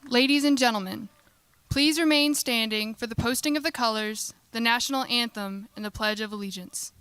Ladies and gentlemen, please remain standing for the posting of the colors, the national anthem, and the Pledge of Allegiance.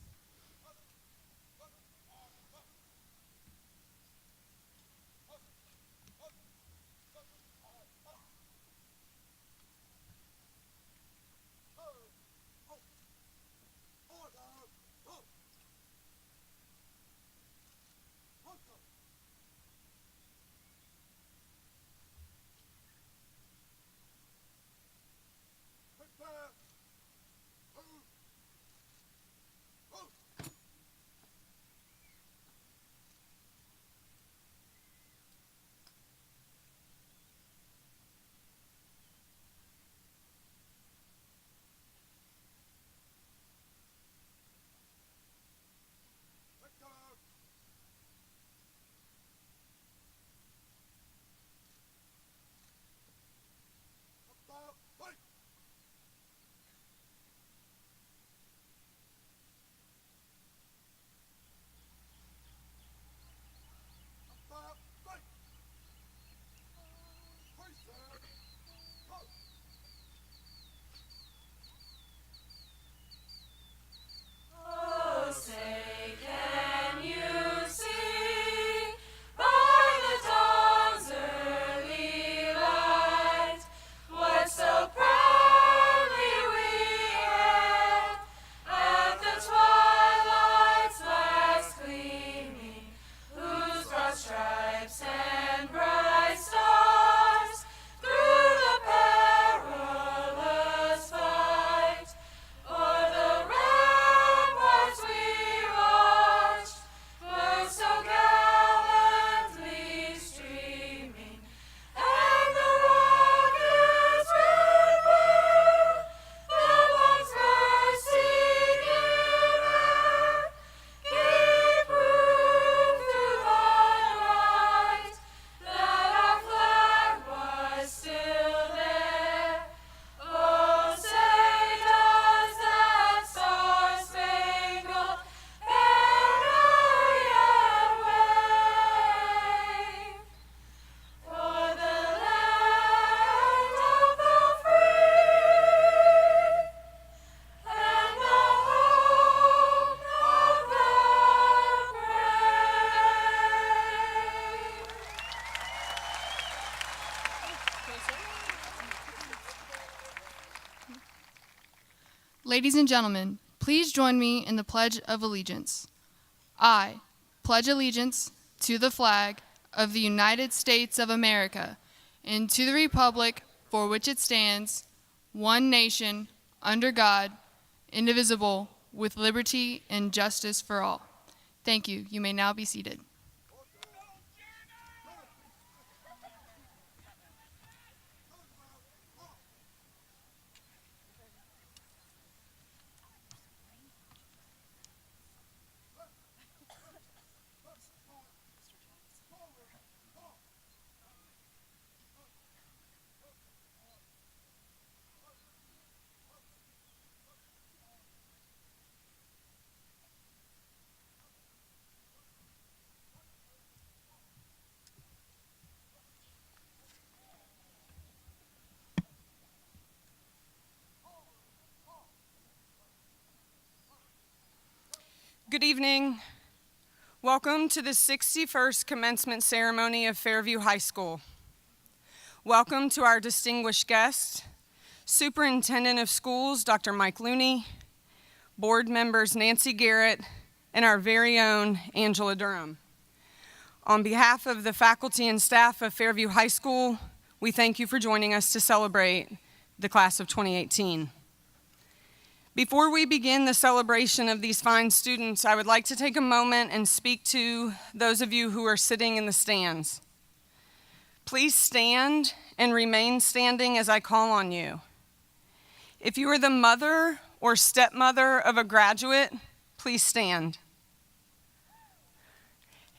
Ladies and gentlemen, please join me in the Pledge of Allegiance. I pledge allegiance to the flag of the United States of America and to the republic for which it stands, one nation, under God, indivisible, with liberty and justice for all. Thank you. You may now be seated. Good evening. Welcome to the 61st commencement ceremony of Fairview High School. Welcome to our distinguished guests, Superintendent of Schools, Dr. Mike Looney, board members Nancy Garrett, and our very own Angela Durham. On behalf of the faculty and staff of Fairview High School, we thank you for joining us to celebrate the class of 2018. Before we begin the celebration of these fine students, I would like to take a moment and speak to those of you who are sitting in the stands. Please stand and remain standing as I call on you. If you are the mother or stepmother of a graduate, please stand.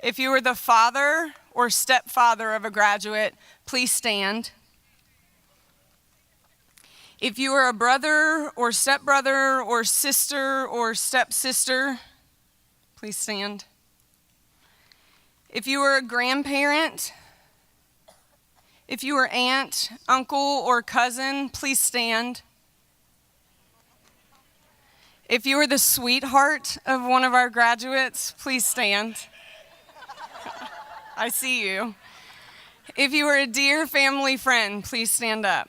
If you are the father or stepfather of a graduate, please stand. If you are a brother or stepbrother or sister or stepsister, please stand. If you are a grandparent, If you are aunt, uncle, or cousin, please stand. If you are the sweetheart of one of our graduates, please stand. I see you. If you are a dear family friend, please stand up.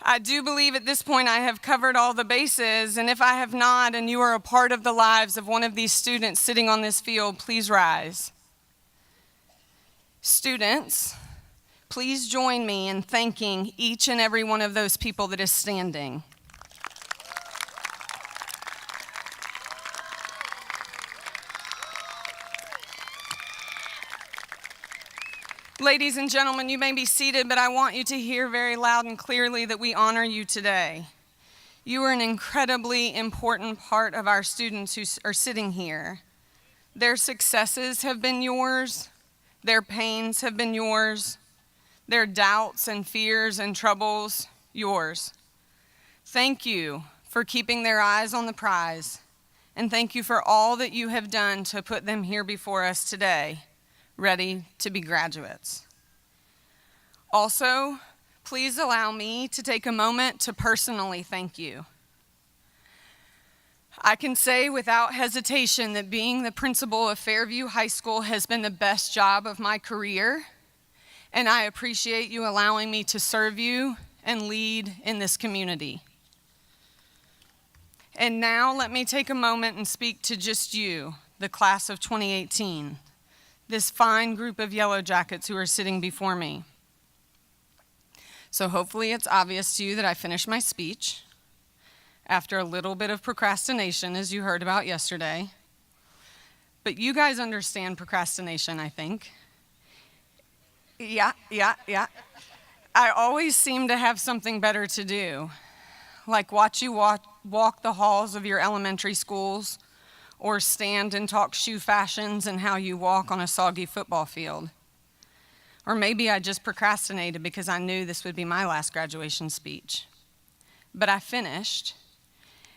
I do believe at this point I have covered all the bases, and if I have not, and you are a part of the lives of one of these students sitting on this field, please rise. Students, please join me in thanking each and every one of those people that is standing. Ladies and gentlemen, you may be seated, but I want you to hear very loud and clearly that we honor you today. You are an incredibly important part of our students who are sitting here. Their successes have been yours. Their pains have been yours. Their doubts and fears and troubles, yours. Thank you for keeping their eyes on the prize, and thank you for all that you have done to put them here before us today, ready to be graduates. Also, please allow me to take a moment to personally thank you. I can say without hesitation that being the principal of Fairview High School has been the best job of my career, and I appreciate you allowing me to serve you and lead in this community. And now let me take a moment and speak to just you, the class of 2018, this fine group of yellow jackets who are sitting before me. So hopefully it's obvious to you that I finished my speech after a little bit of procrastination, as you heard about yesterday. But you guys understand procrastination, I think. Yeah. I always seem to have something better to do, like watch you walk the halls of your elementary schools, or stand and talk shoe fashions and how you walk on a soggy football field. Or maybe I just procrastinated because I knew this would be my last graduation speech. But I finished.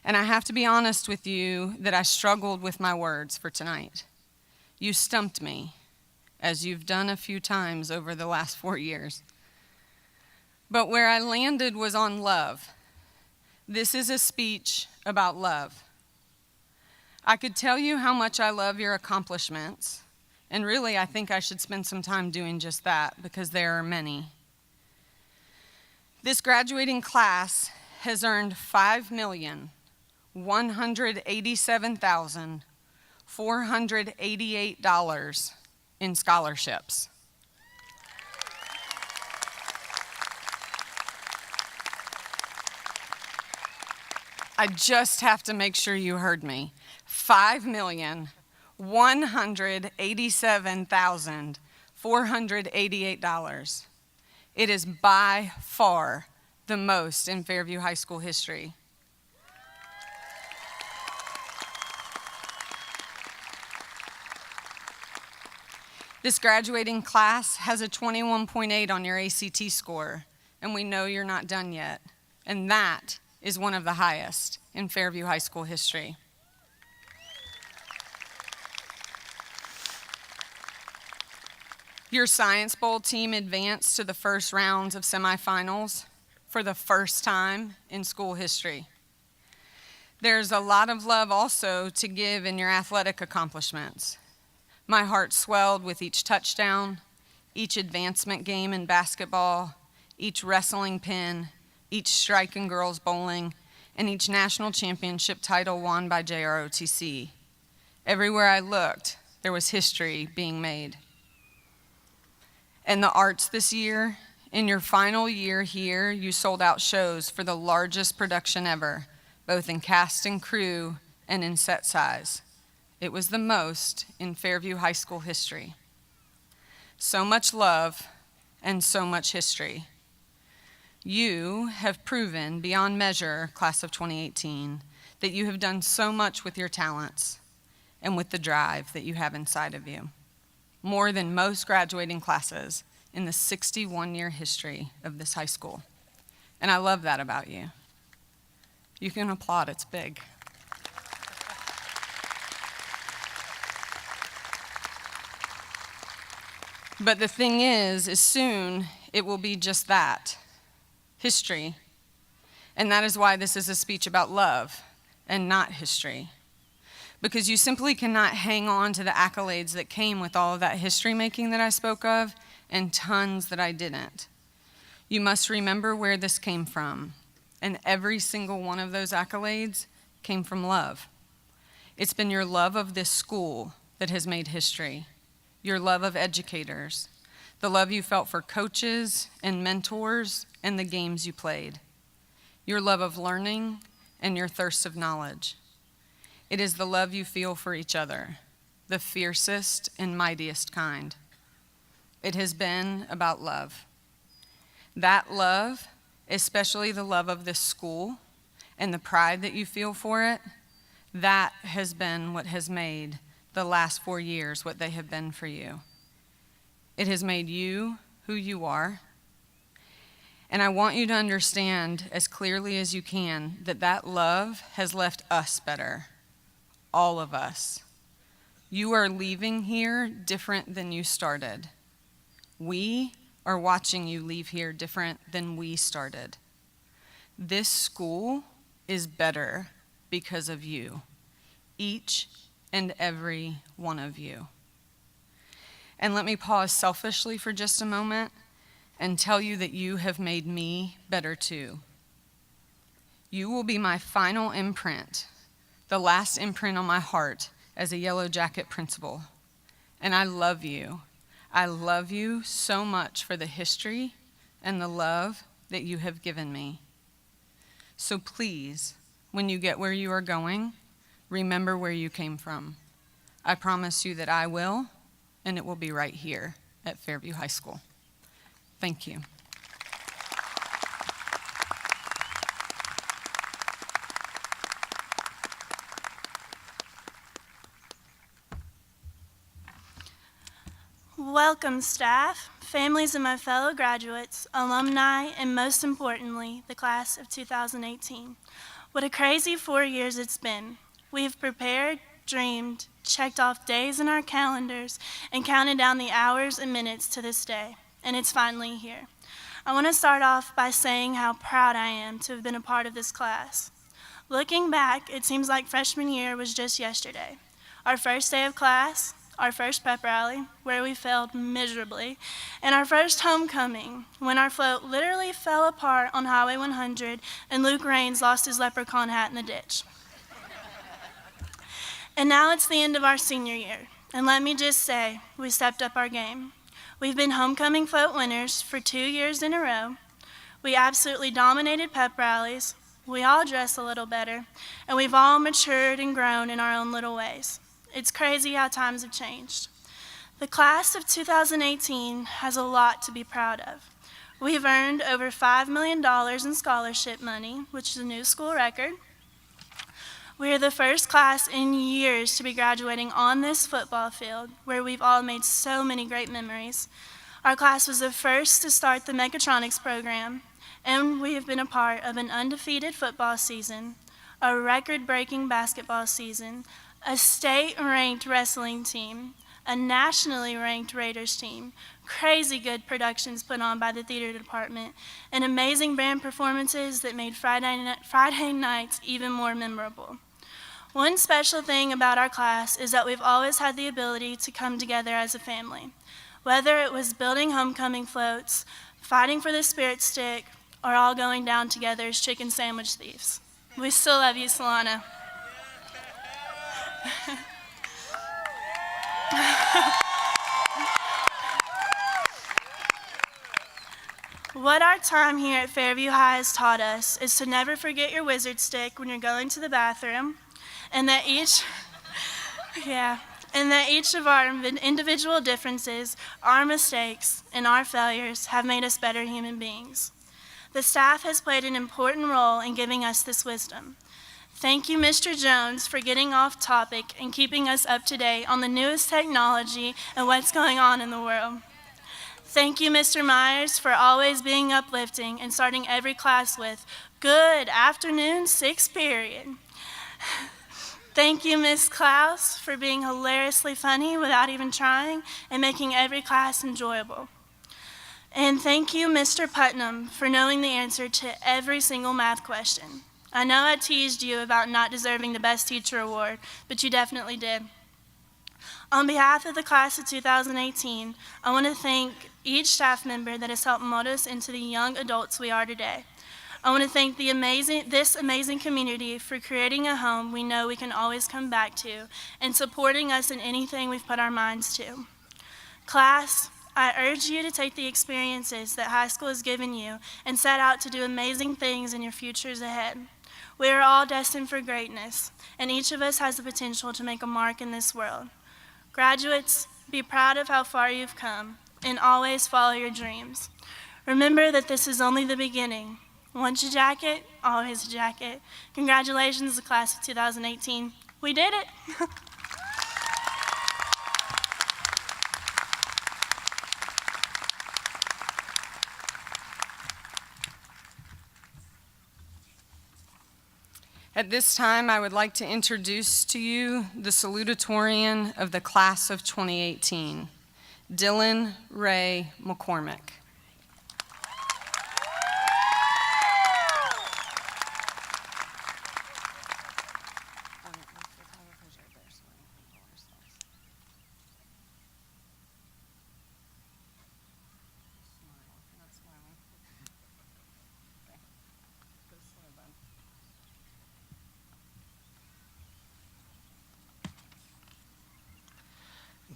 And I have to be honest with you that I struggled with my words for tonight. You stumped me, as you've done a few times over the last 4 years. But where I landed was on love. This is a speech about love. I could tell you how much I love your accomplishments, and really I think I should spend some time doing just that because there are many. This graduating class has earned $5,187,488 in scholarships. I just have to make sure you heard me. $5,187,488. It is by far the most in Fairview High School history. This graduating class has a 21.8 on your ACT score, and we know you're not done yet. And that is one of the highest in Fairview High School history. Your Science Bowl team advanced to the first rounds of semifinals for the first time in school history. There's a lot of love also to give in your athletic accomplishments. My heart swelled with each touchdown, each advancement game in basketball, each wrestling pin, each strike in girls bowling, and each national championship title won by JROTC. Everywhere I looked, there was history being made. And the arts this year, in your final year here, you sold out shows for the largest production ever, both in cast and crew and in set size. It was the most in Fairview High School history. So much love and so much history. You have proven beyond measure, class of 2018, that you have done so much with your talents and with the drive that you have inside of you. More than most graduating classes in the 61-year history of this high school. And I love that about you. You can applaud, it's big. But the thing is soon it will be just that, history. And that is why this is a speech about love and not history. Because you simply cannot hang on to the accolades that came with all of that history making that I spoke of and tons that I didn't. You must remember where this came from. And every single one of those accolades came from love. It's been your love of this school that has made history, your love of educators, the love you felt for coaches and mentors and the games you played, your love of learning and your thirst of knowledge. It is the love you feel for each other, the fiercest and mightiest kind. It has been about love. That love, especially the love of this school and the pride that you feel for it, that has been what has made the last 4 years what they have been for you. It has made you who you are. And I want you to understand as clearly as you can that that love has left us better, all of us. You are leaving here different than you started. We are watching you leave here different than we started. This school is better because of you, each and every one of you. And let me pause selfishly for just a moment and tell you that you have made me better too. You will be my final imprint, the last imprint on my heart as a Yellow Jacket principal. And I love you. I love you so much for the history and the love that you have given me. So please, when you get where you are going, remember where you came from. I promise you that I will, and it will be right here at Fairview High School. Thank you. Welcome, staff, families of my fellow graduates, alumni, and most importantly, the class of 2018. What a crazy 4 years it's been. We've prepared, dreamed, checked off days in our calendars, and counted down the hours and minutes to this day, and it's finally here. I want to start off by saying how proud I am to have been a part of this class. Looking back, it seems like freshman year was just yesterday. Our first day of class, our first pep rally, where we failed miserably, and our first homecoming, when our float literally fell apart on Highway 100 and Luke Raines lost his leprechaun hat in the ditch. And now it's the end of our senior year, and let me just say, we stepped up our game. We've been homecoming float winners for 2 years in a row. We absolutely dominated pep rallies. We all dress a little better, and we've all matured and grown in our own little ways. It's crazy how times have changed. The class of 2018 has a lot to be proud of. We've earned over $5 million in scholarship money, which is a new school record. We are the first class in years to be graduating on this football field, where we've all made so many great memories. Our class was the first to start the mechatronics program, and we have been a part of an undefeated football season, a record-breaking basketball season, a state-ranked wrestling team, a nationally ranked Raiders team, crazy good productions put on by the theater department, and amazing band performances that made Friday nights even more memorable. One special thing about our class is that we've always had the ability to come together as a family, whether it was building homecoming floats, fighting for the spirit stick, or all going down together as chicken sandwich thieves. We still love you, Solana. What our time here at Fairview High has taught us is to never forget your wizard stick when you're going to the bathroom, and that each of our individual differences, our mistakes, and our failures have made us better human beings. The staff has played an important role in giving us this wisdom. Thank you, Mr. Jones, for getting off topic and keeping us up to date on the newest technology and what's going on in the world. Thank you, Mr. Myers, for always being uplifting and starting every class with, "Good afternoon, sixth period." Thank you, Miss Klaus, for being hilariously funny without even trying and making every class enjoyable. And thank you, Mr. Putnam, for knowing the answer to every single math question. I know I teased you about not deserving the Best Teacher Award, but you definitely did. On behalf of the class of 2018, I want to thank each staff member that has helped mold us into the young adults we are today. I want to thank this amazing community for creating a home we know we can always come back to and supporting us in anything we've put our minds to. Class, I urge you to take the experiences that high school has given you and set out to do amazing things in your futures ahead. We are all destined for greatness, and each of us has the potential to make a mark in this world. Graduates, be proud of how far you've come, and always follow your dreams. Remember that this is only the beginning. Once a jacket, always a jacket. Congratulations, the class of 2018. We did it! At this time, I would like to introduce to you the Salutatorian of the class of 2018, Dylan Ray McCormick.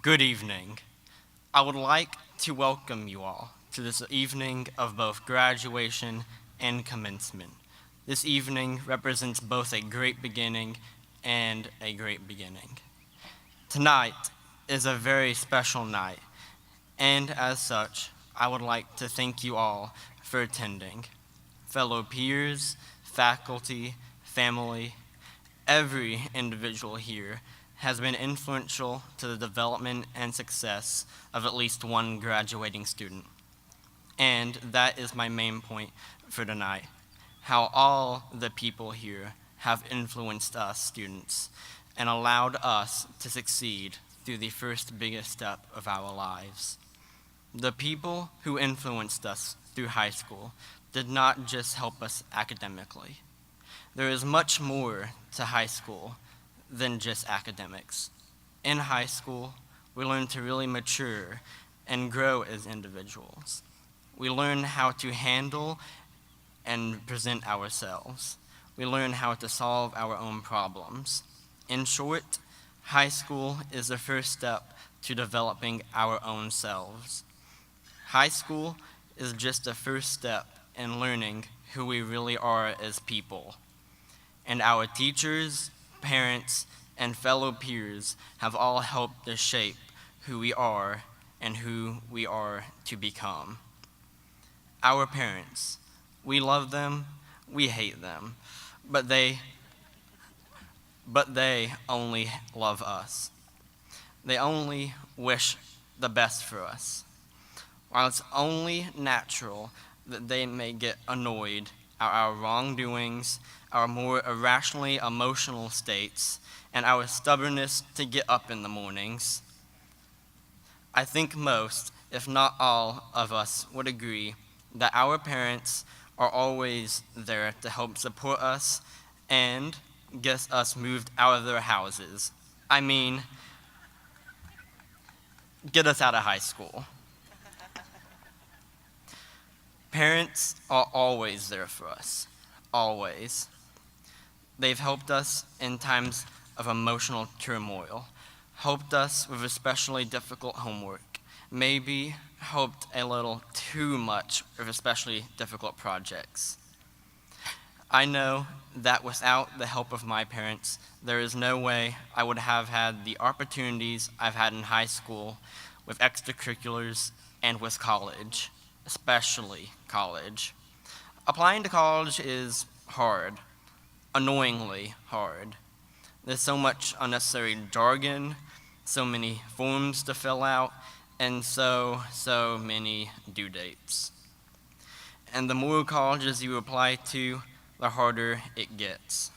Good evening. I would like to welcome you all to this evening of both graduation and commencement. This evening represents both a great beginning and a great beginning. Tonight is a very special night, and as such, I would like to thank you all for attending. Fellow peers, faculty, family, every individual here has been influential to the development and success of at least one graduating student. And that is my main point for tonight, how all the people here have influenced us students and allowed us to succeed through the first biggest step of our lives. The people who influenced us through high school did not just help us academically. There is much more to high school than just academics. In high school, we learn to really mature and grow as individuals. We learn how to handle and present ourselves. We learn how to solve our own problems. In short, high school is the first step to developing our own selves. High school is just the first step in learning who we really are as people. And our teachers, parents, and fellow peers have all helped us shape who we are and who we are to become. Our parents, we love them, we hate them, but they only love us. They only wish the best for us. While it's only natural that they may get annoyed at our wrongdoings, our more irrationally emotional states, and our stubbornness to get up in the mornings, I think most, if not all, of us would agree that our parents are always there to help support us and get us moved out of their houses. I mean, get us out of high school. Parents are always there for us, always. They've helped us in times of emotional turmoil, helped us with especially difficult homework, maybe helped a little too much with especially difficult projects. I know that without the help of my parents, there is no way I would have had the opportunities I've had in high school with extracurriculars and with college, especially college. Applying to college is hard, annoyingly hard. There's so much unnecessary jargon, so many forms to fill out, and so many due dates. And the more colleges you apply to, the harder it gets.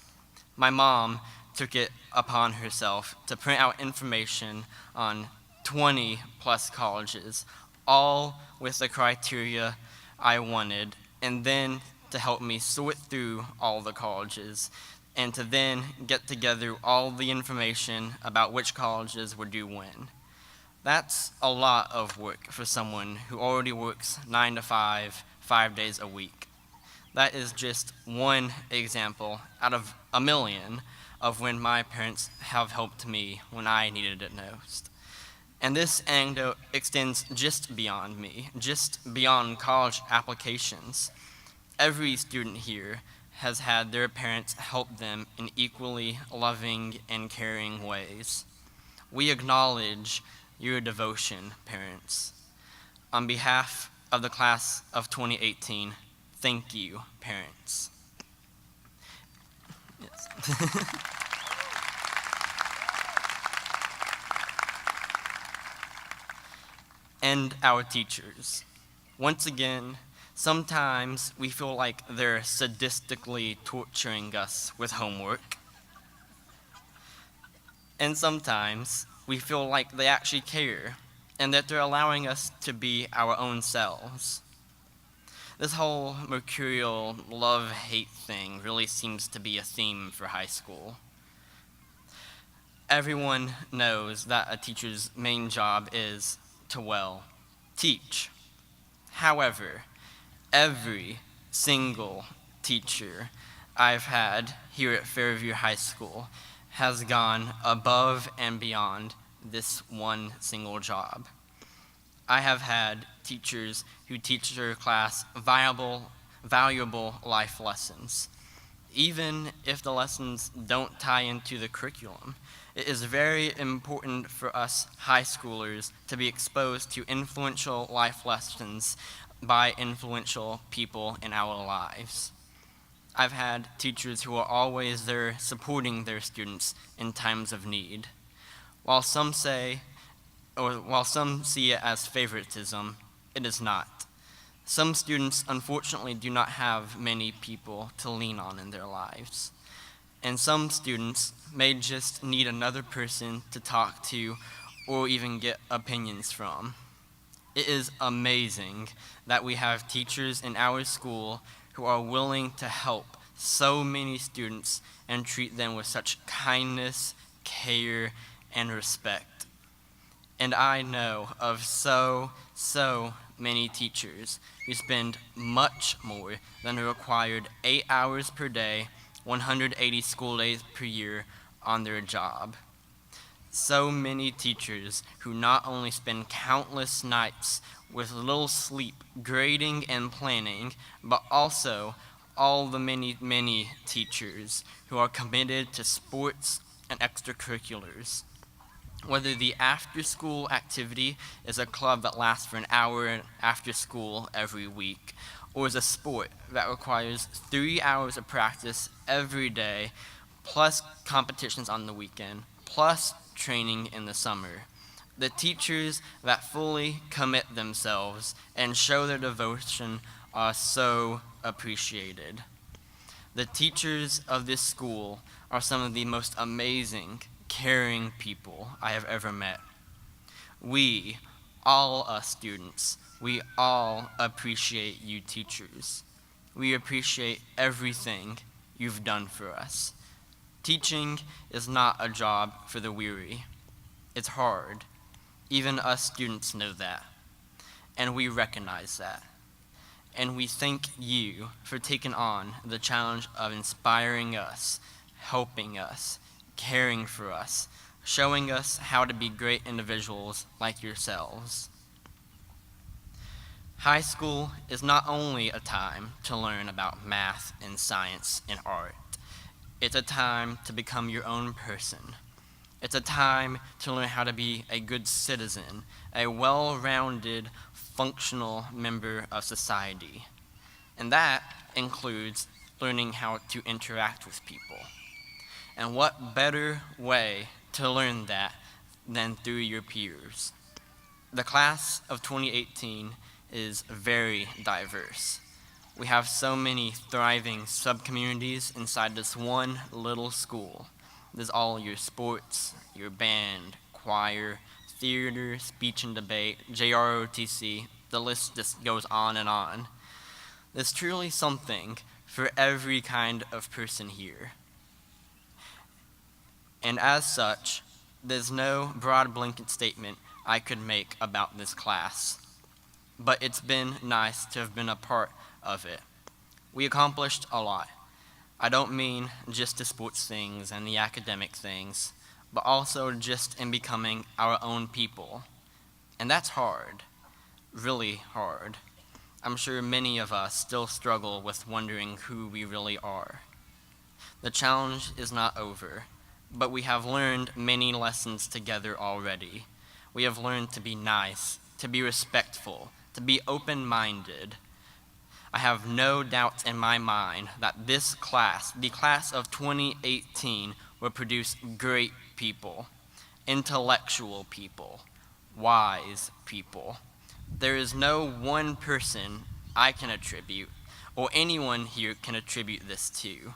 My mom took it upon herself to print out information on 20 plus colleges, all with the criteria I wanted, and then to help me sort through all the colleges, and to then get together all the information about which colleges would do when. That's a lot of work for someone who already works 9 to 5, 5 days a week. That is just one example out of a million of when my parents have helped me when I needed it most. And this anecdote extends just beyond me, just beyond college applications. Every student here has had their parents help them in equally loving and caring ways. We acknowledge your devotion, parents. On behalf of the class of 2018, thank you, parents. Yes. And our teachers. Once again, sometimes we feel like they're sadistically torturing us with homework. And sometimes we feel like they actually care and that they're allowing us to be our own selves. This whole mercurial love-hate thing really seems to be a theme for high school. Everyone knows that a teacher's main job is to, well, teach. However, every single teacher I've had here at Fairview High School has gone above and beyond this one single job. I have had teachers who teach their class valuable life lessons. Even if the lessons don't tie into the curriculum, it is very important for us high schoolers to be exposed to influential life lessons by influential people in our lives. I've had teachers who are always there supporting their students in times of need. While some see it as favoritism, it is not. Some students unfortunately do not have many people to lean on in their lives. And some students may just need another person to talk to or even get opinions from. It is amazing that we have teachers in our school who are willing to help so many students and treat them with such kindness, care, and respect. And I know of so many teachers who spend much more than the required 8 hours per day, 180 school days per year on their job. So many teachers who not only spend countless nights with little sleep grading and planning, but also all the many teachers who are committed to sports and extracurriculars. Whether the after-school activity is a club that lasts for an hour after school every week, or is a sport that requires 3 hours of practice every day, plus competitions on the weekend, plus training in the summer. The teachers that fully commit themselves and show their devotion are so appreciated. The teachers of this school are some of the most amazing, caring people I have ever met. We, all us students, we all appreciate you teachers. We appreciate everything you've done for us. Teaching is not a job for the weary. It's hard. Even us students know that. And we recognize that. And we thank you for taking on the challenge of inspiring us, helping us, caring for us, showing us how to be great individuals like yourselves. High school is not only a time to learn about math and science and art. It's a time to become your own person. It's a time to learn how to be a good citizen, a well-rounded, functional member of society. And that includes learning how to interact with people. And what better way to learn that than through your peers? The class of 2018 is very diverse. We have so many thriving sub-communities inside this one little school. There's all your sports, your band, choir, theater, speech and debate, JROTC, the list just goes on and on. There's truly something for every kind of person here. And as such, there's no broad blanket statement I could make about this class. But it's been nice to have been a part of it. We accomplished a lot. I don't mean just the sports things and the academic things, but also just in becoming our own people. And that's hard, really hard. I'm sure many of us still struggle with wondering who we really are. The challenge is not over, but we have learned many lessons together already. We have learned to be nice, to be respectful, to be open-minded. I have no doubt in my mind that this class, the class of 2018, will produce great people, intellectual people, wise people. There is no one person I can attribute, or anyone here can attribute this to.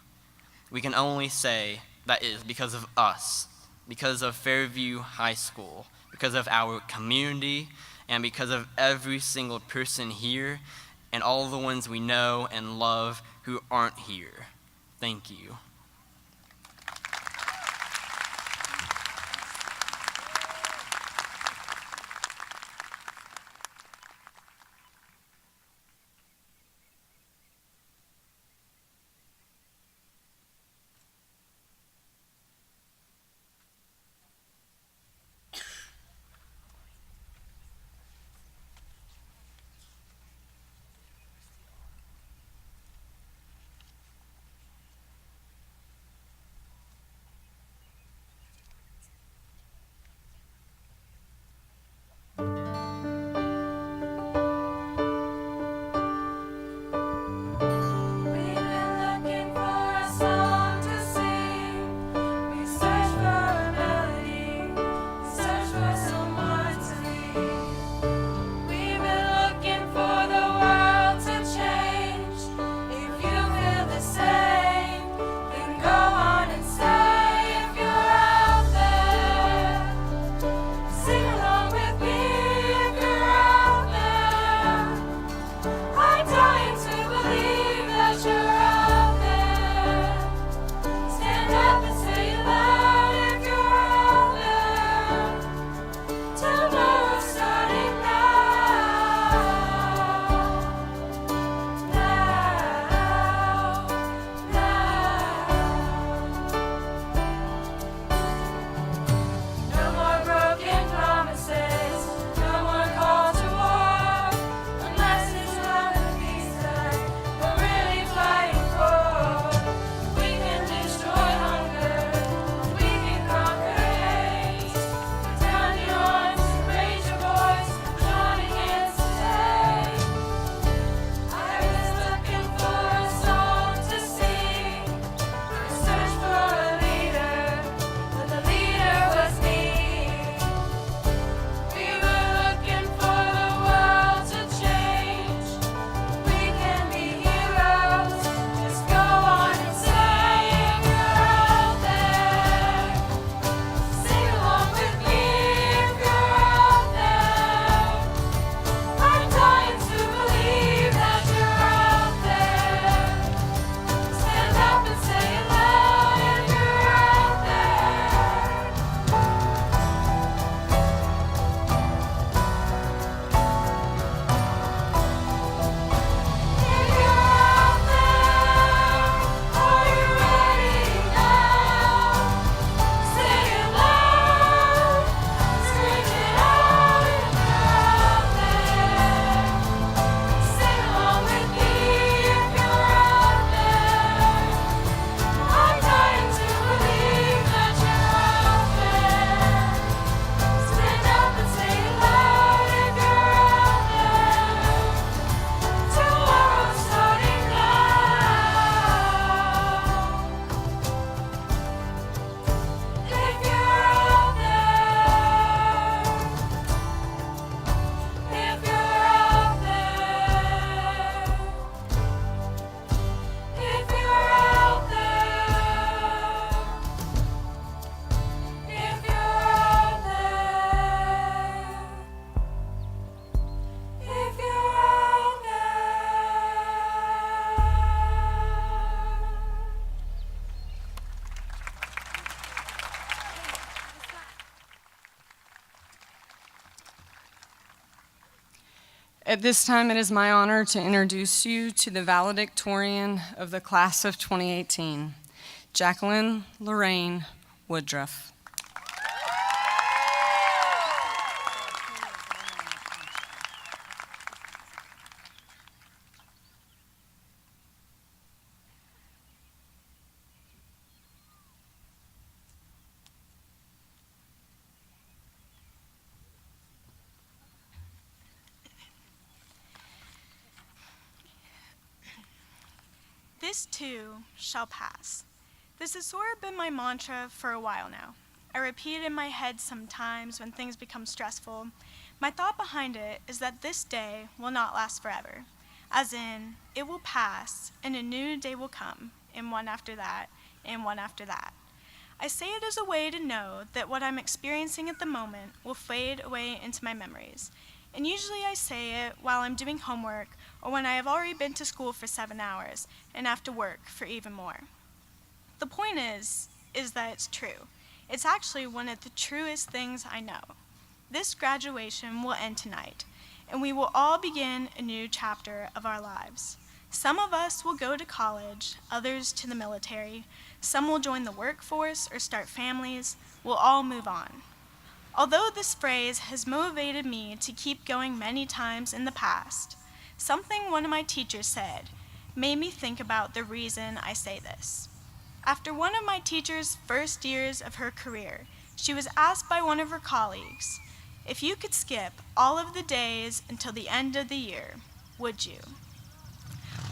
We can only say that it is because of us, because of Fairview High School, because of our community, and because of every single person here, and all the ones we know and love who aren't here. Thank you. At this time, it is my honor to introduce you to the Valedictorian of the class of 2018, Jacqueline Lorraine Woodruff. This too shall pass. This has sort of been my mantra for a while now. I repeat it in my head sometimes when things become stressful. My thought behind it is that this day will not last forever, as in, it will pass, and a new day will come, and one after that, and one after that. I say it as a way to know that what I'm experiencing at the moment will fade away into my memories. And usually I say it while I'm doing homework or when I have already been to school for 7 hours and have to work for even more. The point is that it's true. It's actually one of the truest things I know. This graduation will end tonight, and we will all begin a new chapter of our lives. Some of us will go to college, others to the military. Some will join the workforce or start families. We'll all move on. Although this phrase has motivated me to keep going many times in the past, something one of my teachers said made me think about the reason I say this. After one of my teacher's first years of her career, she was asked by one of her colleagues, if you could skip all of the days until the end of the year, would you?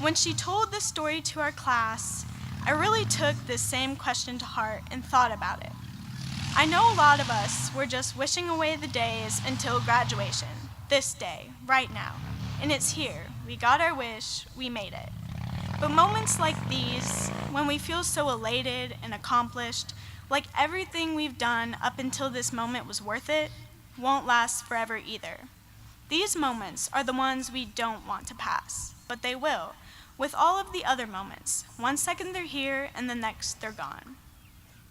When she told this story to our class, I really took this same question to heart and thought about it. I know a lot of us were just wishing away the days until graduation, this day, right now. And it's here. We got our wish, we made it. But moments like these, when we feel so elated and accomplished, like everything we've done up until this moment was worth it, won't last forever either. These moments are the ones we don't want to pass, but they will, with all of the other moments. 1 second they're here, and the next they're gone.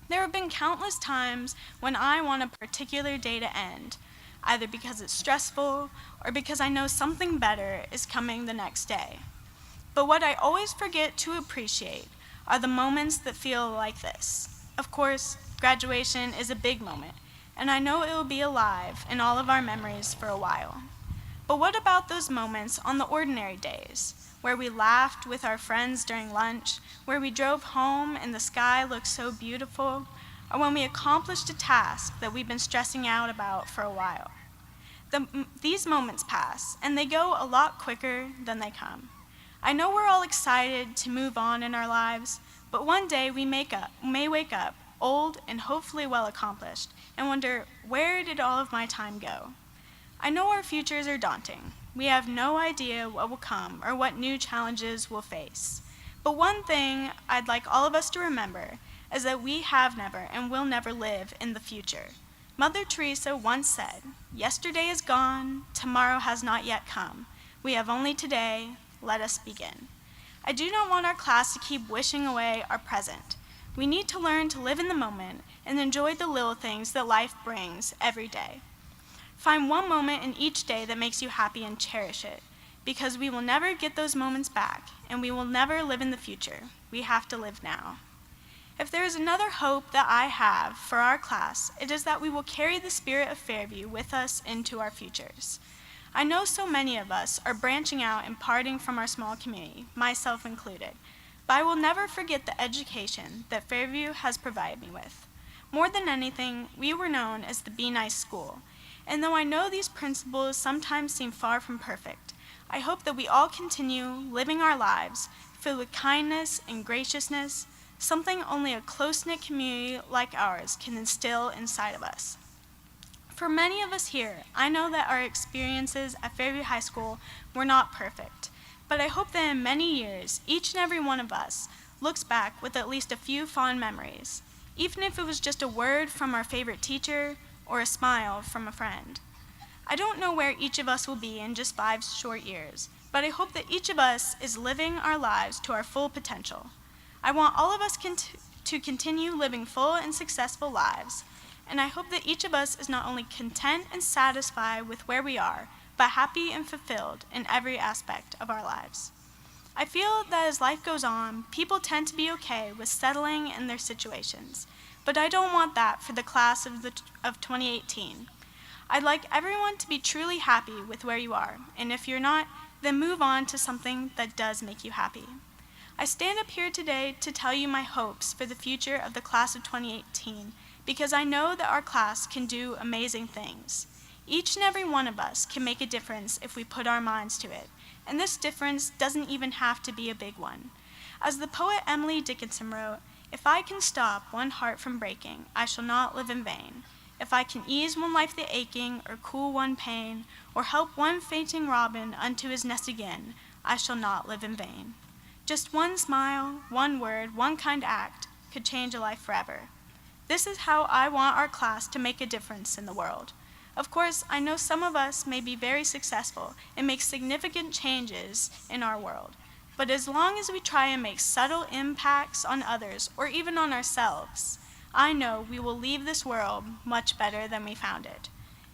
There have been countless times when I want a particular day to end, either because it's stressful or because I know something better is coming the next day. But what I always forget to appreciate are the moments that feel like this. Of course, graduation is a big moment, and I know it will be alive in all of our memories for a while. But what about those moments on the ordinary days, where we laughed with our friends during lunch, where we drove home and the sky looked so beautiful, or when we accomplished a task that we've been stressing out about for a while? These moments pass, and they go a lot quicker than they come. I know we're all excited to move on in our lives, but one day we may wake up old and hopefully well accomplished and wonder, where did all of my time go? I know our futures are daunting. We have no idea what will come or what new challenges we'll face. But one thing I'd like all of us to remember is that we have never and will never live in the future. Mother Teresa once said, "Yesterday is gone, tomorrow has not yet come. We have only today, let us begin." I do not want our class to keep wishing away our present. We need to learn to live in the moment and enjoy the little things that life brings every day. Find one moment in each day that makes you happy and cherish it, because we will never get those moments back, and we will never live in the future. We have to live now. If there is another hope that I have for our class, it is that we will carry the spirit of Fairview with us into our futures. I know so many of us are branching out and parting from our small community, myself included, but I will never forget the education that Fairview has provided me with. More than anything, we were known as the Be Nice School, and though I know these principles sometimes seem far from perfect, I hope that we all continue living our lives filled with kindness and graciousness, something only a close-knit community like ours can instill inside of us. For many of us here, I know that our experiences at Fairview High School were not perfect, but I hope that in many years, each and every one of us looks back with at least a few fond memories, even if it was just a word from our favorite teacher or a smile from a friend. I don't know where each of us will be in just 5 short years, but I hope that each of us is living our lives to our full potential. I want all of us to continue living full and successful lives, and I hope that each of us is not only content and satisfied with where we are, but happy and fulfilled in every aspect of our lives. I feel that as life goes on, people tend to be okay with settling in their situations, but I don't want that for the class of 2018. I'd like everyone to be truly happy with where you are, and if you're not, then move on to something that does make you happy. I stand up here today to tell you my hopes for the future of the class of 2018, because I know that our class can do amazing things. Each and every one of us can make a difference if we put our minds to it, and this difference doesn't even have to be a big one. As the poet Emily Dickinson wrote, "If I can stop one heart from breaking, I shall not live in vain. If I can ease one life the aching, or cool one pain, or help one fainting robin unto his nest again, I shall not live in vain." Just one smile, one word, one kind act could change a life forever. This is how I want our class to make a difference in the world. Of course, I know some of us may be very successful and make significant changes in our world, but as long as we try and make subtle impacts on others or even on ourselves, I know we will leave this world much better than we found it.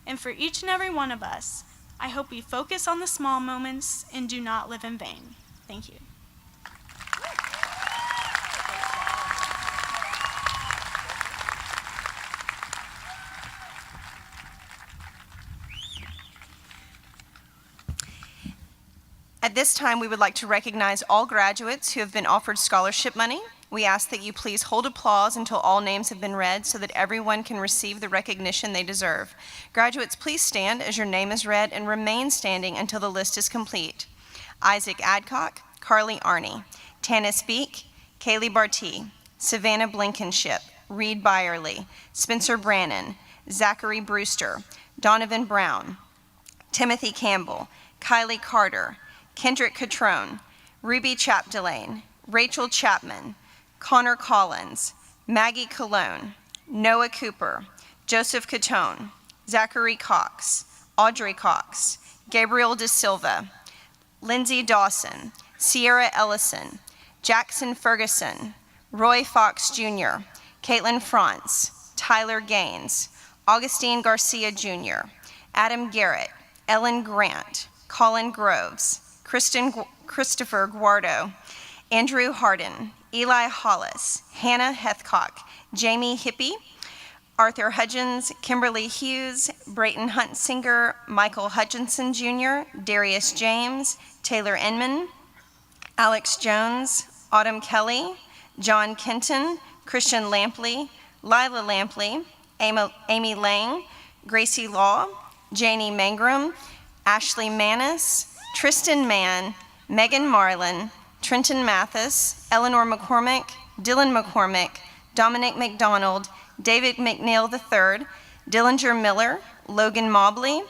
And for each and every one of us, I hope we focus on the small moments and do not live in vain. Thank you. At this time, we would like to recognize all graduates who have been offered scholarship money. We ask that you please hold applause until all names have been read so that everyone can receive the recognition they deserve. Graduates, please stand as your name is read and remain standing until the list is complete. Isaac Adcock, Carly Arney, Tanis Beek, Kaylee Barty, Savannah Blankenship, Reed Byerly, Spencer Brannon, Zachary Brewster, Donovan Brown, Timothy Campbell, Kylie Carter, Kendrick Catrone, Ruby Chapdelaine, Rachel Chapman, Connor Collins, Maggie Cologne, Noah Cooper, Joseph Catone, Zachary Cox, Audrey Cox, Gabriel De Silva, Lindsay Dawson, Sierra Ellison, Jackson Ferguson, Roy Fox Jr., Caitlin Frantz, Tyler Gaines, Augustine Garcia Jr., Adam Garrett, Ellen Grant, Colin Groves, Christopher Guardo, Andrew Harden, Eli Hollis, Hannah Hethcock, Jamie Hippie, Arthur Hudgens, Kimberly Hughes, Brayton Huntsinger, Michael Hutchinson Jr., Darius James, Taylor Inman, Alex Jones, Autumn Kelly, John Kenton, Christian Lampley, Lila Lampley, Amy Lang, Gracie Law, Janie Mangrum, Ashley Manis, Tristan Mann, Megan Marlin, Trenton Mathis, Eleanor McCormick, Dylan McCormick, Dominic McDonald, David McNeil III, Dillinger Miller, Logan Mobley,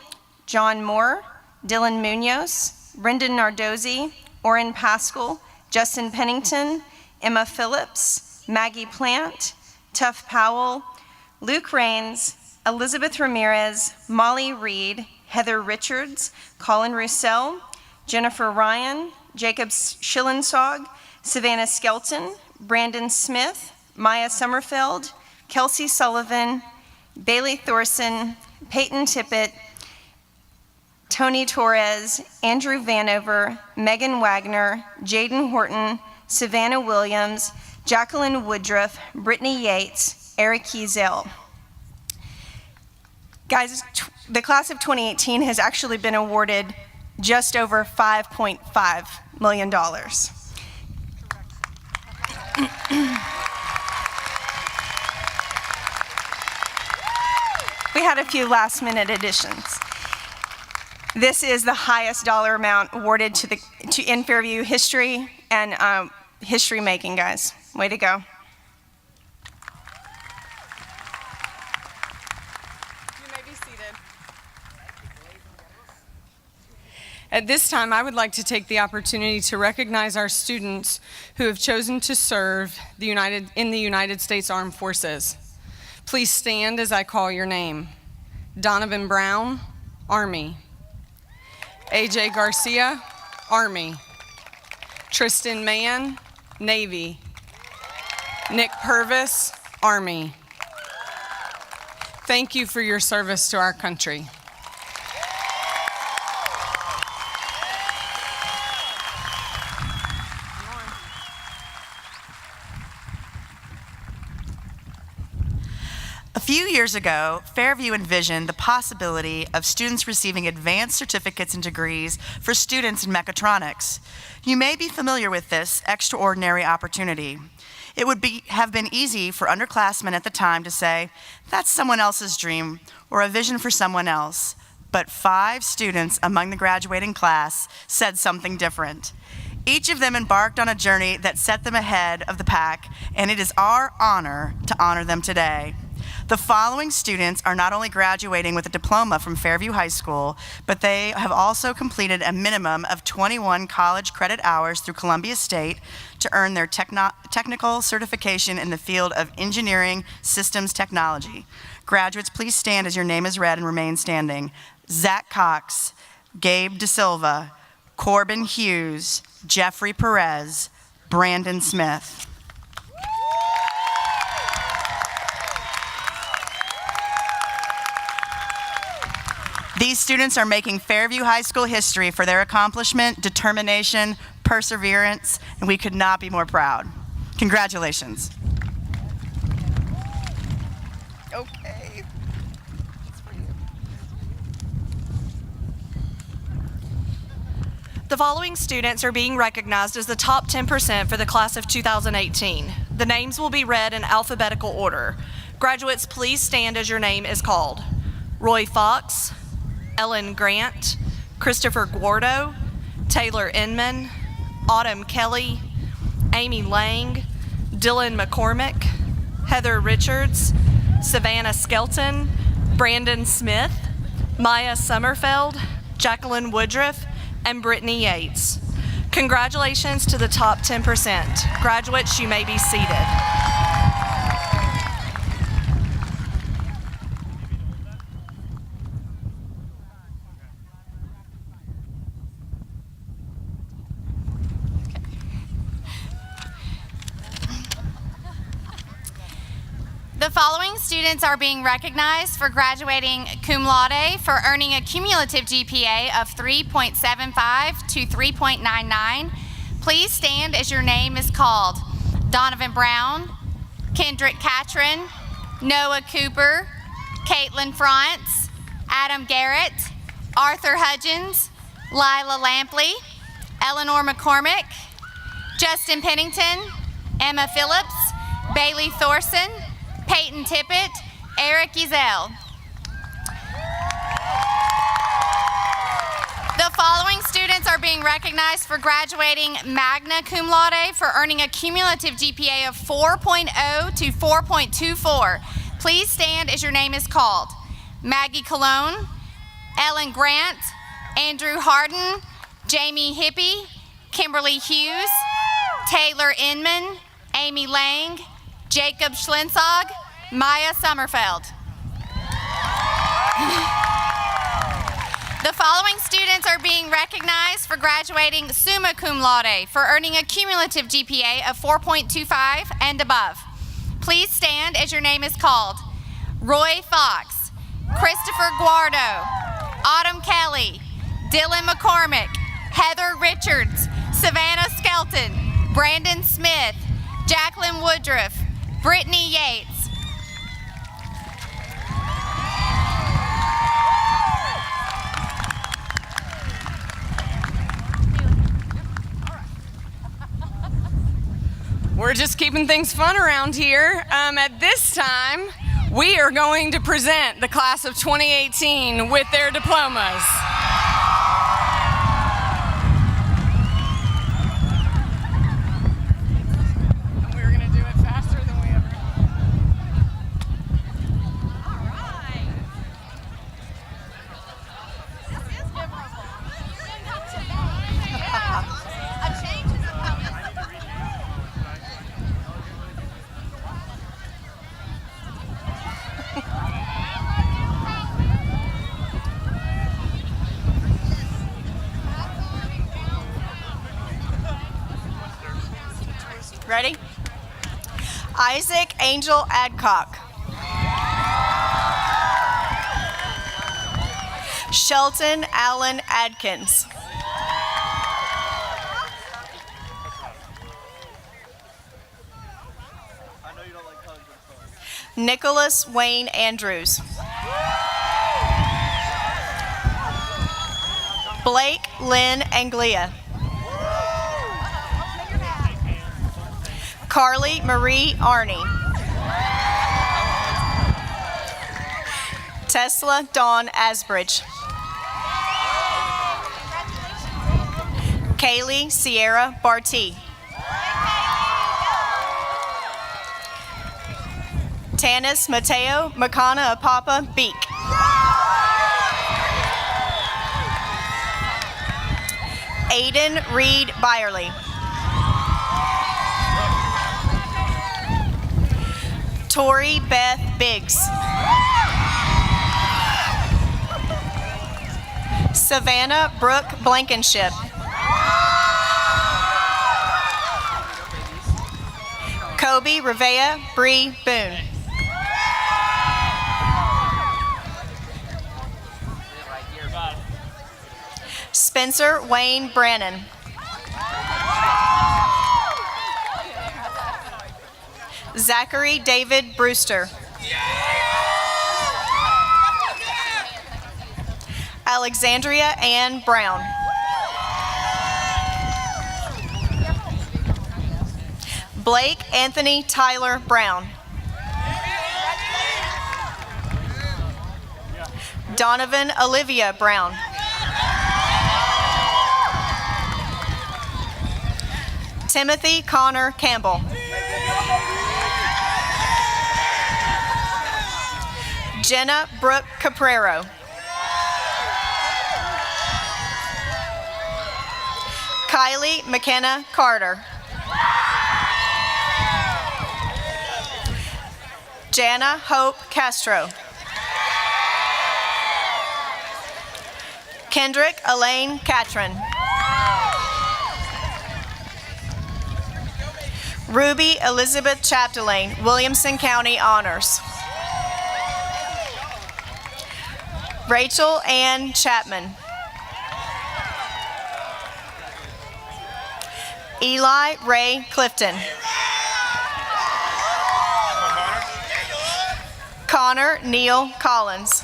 John Moore, Dylan Munoz, Brendan Nardozzi, Orrin Pascal, Justin Pennington, Emma Phillips, Maggie Plant, Tuff Powell, Luke Raines, Elizabeth Ramirez, Molly Reed, Heather Richards, Colin Roussel, Jennifer Ryan, Jacob Schillensog, Savannah Skelton, Brandon Smith, Maya Sommerfeld, Kelsey Sullivan, Bailey Thorson, Peyton Tippett, Tony Torres, Andrew Vanover, Megan Wagner, Jaden Horton, Savannah Williams, Jacqueline Woodruff, Brittany Yates, Eric Ezel. Guys, the class of 2018 has actually been awarded just over $5.5 million. We had a few last-minute additions. This is the highest dollar amount awarded in Fairview history and history making, guys. Way to go. At this time, I would like to take the opportunity to recognize our students who have chosen to serve in the United States Armed Forces. Please stand as I call your name. Donovan Brown, Army. AJ Garcia, Army. Tristan Mann, Navy. Nick Purvis, Army. Thank you for your service to our country. few years ago, Fairview envisioned the possibility of students receiving advanced certificates and degrees for students in mechatronics. You may be familiar with this extraordinary opportunity. It would have been easy for underclassmen at the time to say, that's someone else's dream or a vision for someone else. But 5 students among the graduating class said something different. Each of them embarked on a journey that set them ahead of the pack, and it is our honor to honor them today. The following students are not only graduating with a diploma from Fairview High School, but they have also completed a minimum of 21 college credit hours through Columbia State to earn their technical certification in the field of engineering systems technology. Graduates, please stand as your name is read and remain standing. Zach Cox, Gabe DeSilva, Corbin Hughes, Jeffrey Perez, Brandon Smith. These students are making Fairview High School history for their accomplishment, determination, perseverance, and we could not be more proud. Congratulations. Okay. The following students are being recognized as the top 10% for the class of 2018. The names will be read in alphabetical order. Graduates, please stand as your name is called. Roy Fox, Ellen Grant, Christopher Guardo, Taylor Inman, Autumn Kelly, Amy Lang, Dylan McCormick, Heather Richards, Savannah Skelton, Brandon Smith, Maya Summerfeld, Jacqueline Woodruff, and Brittany Yates. Congratulations to the top 10%. Graduates, you may be seated. The following students are being recognized for graduating cum laude for earning a cumulative GPA of 3.75 to 3.99. Please stand as your name is called. Donovan Brown, Kendrick Catron, Noah Cooper, Caitlin Frantz, Adam Garrett, Arthur Hudgens, Lila Lampley, Eleanor McCormick, Justin Pennington, Emma Phillips, Bailey Thorson, Peyton Tippett, Eric Ezel. The following students are being recognized for graduating magna cum laude for earning a cumulative GPA of 4.0 to 4.24. Please stand as your name is called. Maggie Cologne, Ellen Grant, Andrew Harden, Jamie Hippie, Kimberly Hughes, Taylor Inman, Amy Lang, Jacob Schlensog, Maya Summerfeld. The following students are being recognized for graduating summa cum laude for earning a cumulative GPA of 4.25 and above. Please stand as your name is called. Roy Fox, Christopher Guardo, Autumn Kelly, Dylan McCormick, Heather Richards, Savannah Skelton, Brandon Smith, Jacqueline Woodruff, Brittany Yates. We're just keeping things fun around here. At this time, we are going to present the class of 2018 with their diplomas. Ready? Isaac Angel Adcock. Shelton Allen Adkins. Nicholas Wayne Andrews. Blake Lynn Anglia. Carly Marie Arney. Tesla Dawn Asbridge. Kaylee Sierra Barty. Tanis Mateo Makana Apapa Beek. Aiden Reed Byerly. Tori Beth Biggs. Savannah Brooke Blankenship. Kobe Revea Bree Boone. Spencer Wayne Brannon. Zachary David Brewster. Alexandria Ann Brown. Blake Anthony Tyler Brown. Donovan Olivia Brown. Timothy Connor Campbell. Jenna Brooke Caprero. Kylie McKenna Carter. Jana Hope Castro. Kendrick Elaine Catron. Ruby Elizabeth Chapdelaine, Williamson County Honors. Rachel Ann Chapman. Eli Ray Clifton. Connor Neal Collins.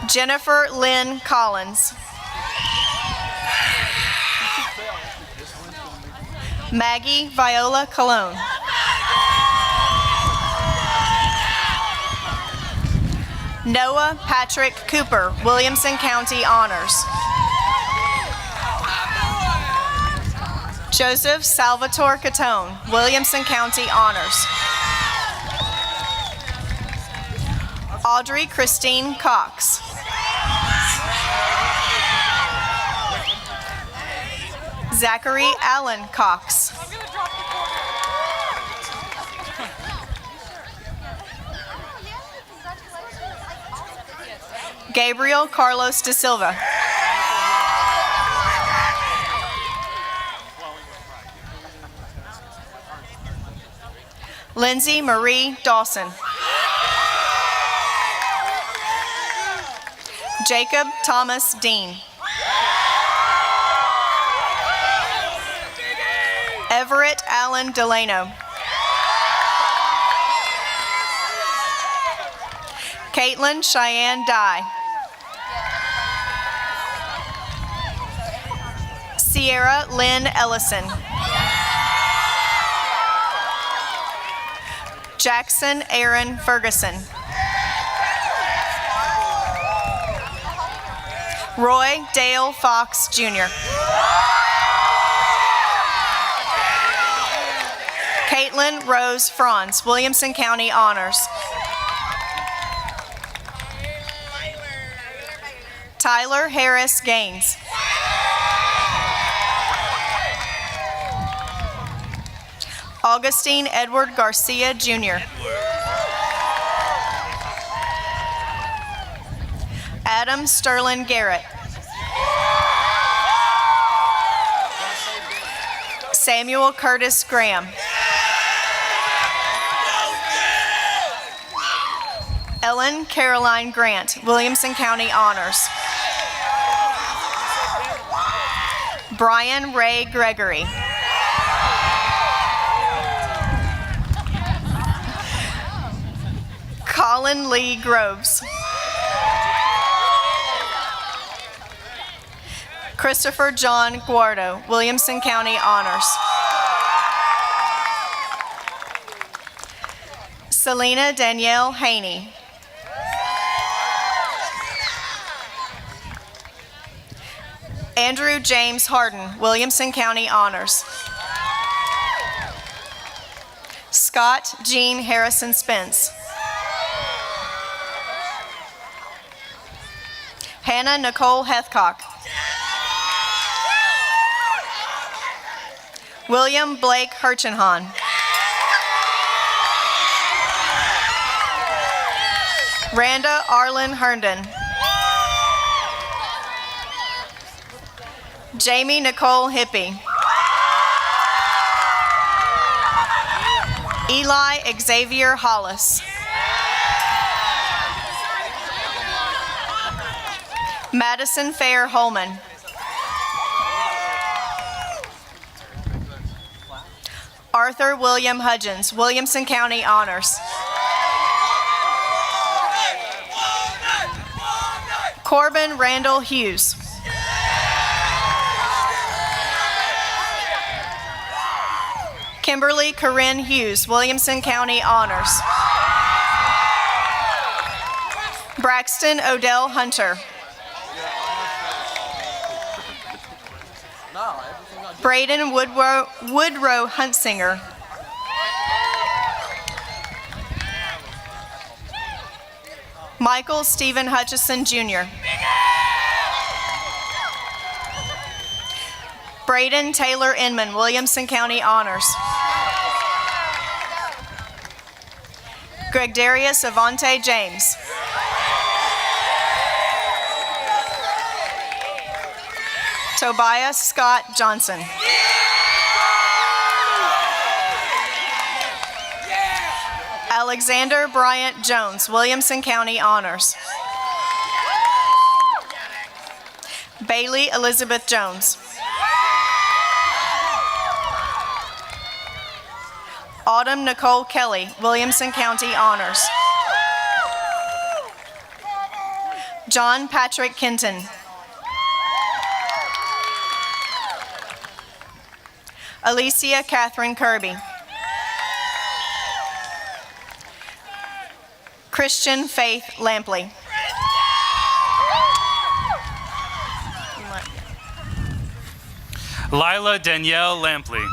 Jennifer Lynn Collins. Maggie Viola Colon. Noah Patrick Cooper, Williamson County Honors. Joseph Salvatore Catone, Williamson County Honors. Audrey Christine Cox. Zachary Allen Cox. Gabriel Carlos da Silva. Lindsay Marie Dawson. Jacob Thomas Dean. Everett Allen Delano. Caitlin Cheyenne Dye. Sierra Lynn Ellison. Jackson Aaron Ferguson. Roy Dale Fox, Jr. Caitlin Rose Franz, Williamson County Honors. Tyler Harris Gaines. Augustine Edward Garcia, Jr. Adam Sterling Garrett. Samuel Curtis Graham. Ellen Caroline Grant, Williamson County Honors. Brian Ray Gregory. Ellen Lee Groves. Christopher John Guardo, Williamson County Honors. Selena Danielle Haney. Andrew James Harden, Williamson County Honors. Scott Jean Harrison Spence. Hannah Nicole Hethcock. William Blake Hirchenhahn. Randa Arlen Herndon. Jamie Nicole Hippie. Eli Xavier Hollis. Madison Fair Holman. Arthur William Hudgens, Williamson County Honors. Corbin Randall Hughes. Kimberly Corinne Hughes, Williamson County Honors. Braxton Odell Hunter. Braden Woodrow Huntsinger. Michael Stephen Hutchison Jr. Braden Taylor Inman, Williamson County Honors. Gregdarius Avante James. Tobias Scott Johnson. Alexander Bryant Jones, Williamson County Honors. Bailey Elizabeth Jones. Autumn Nicole Kelly, Williamson County Honors. John Patrick Kenton. Alicia Catherine Kirby. Christian Faith Lampley. Lila Danielle Lampley.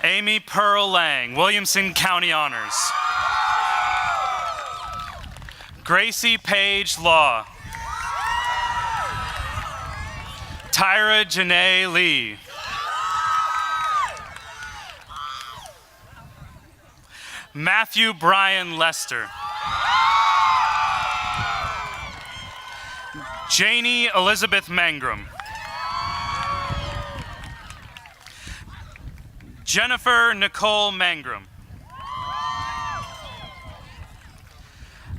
Amy Pearl Lang, Williamson County Honors. Gracie Page Law. Tyra Janae Lee. Matthew Brian Lester. Janie Elizabeth Mangrum. Jennifer Nicole Mangrum.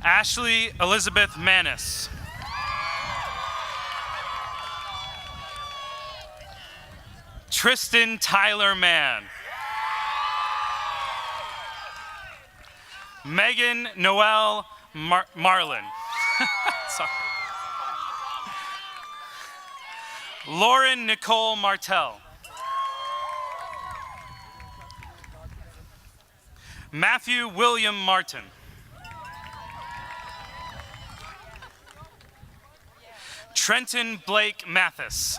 Ashley Elizabeth Manis. Tristan Tyler Mann. Megan Noel Marlin. Sorry. Lauren Nicole Martell. Matthew William Martin. Trenton Blake Mathis.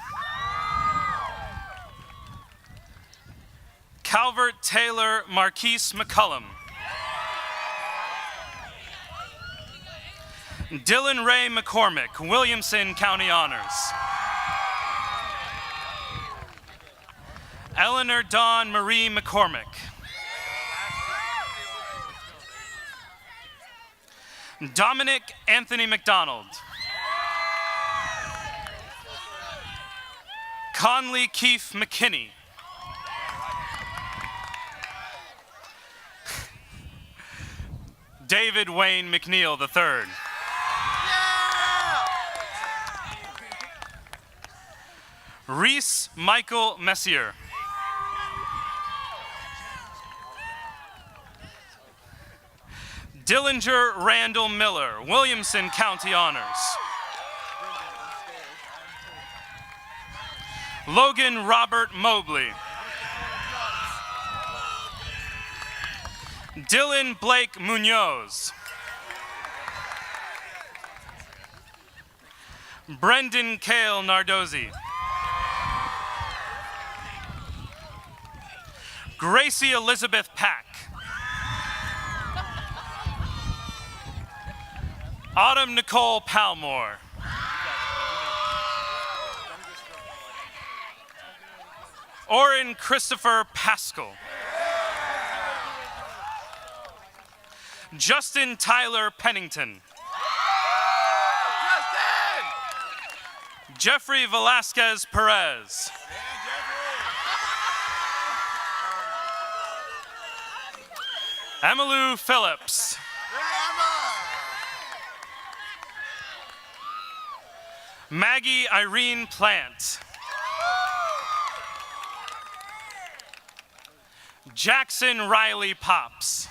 Calvert Taylor Marquise McCullum. Dylan Ray McCormick, Williamson County Honors. Eleanor Dawn Marie McCormick. Dominic Anthony McDonald. Conley Keith McKinney. David Wayne McNeil III. Reese Michael Messier. Dillinger Randall Miller, Williamson County Honors. Logan Robert Mobley. Dylan Blake Munoz. Brendan Cale Nardozzi. Gracie Elizabeth Pack. Autumn Nicole Palmore. Oren Christopher Pascal. Justin Tyler Pennington. Jeffrey Velasquez Perez. Emmylou Phillips. Maggie Irene Plant. Jackson Riley Pops.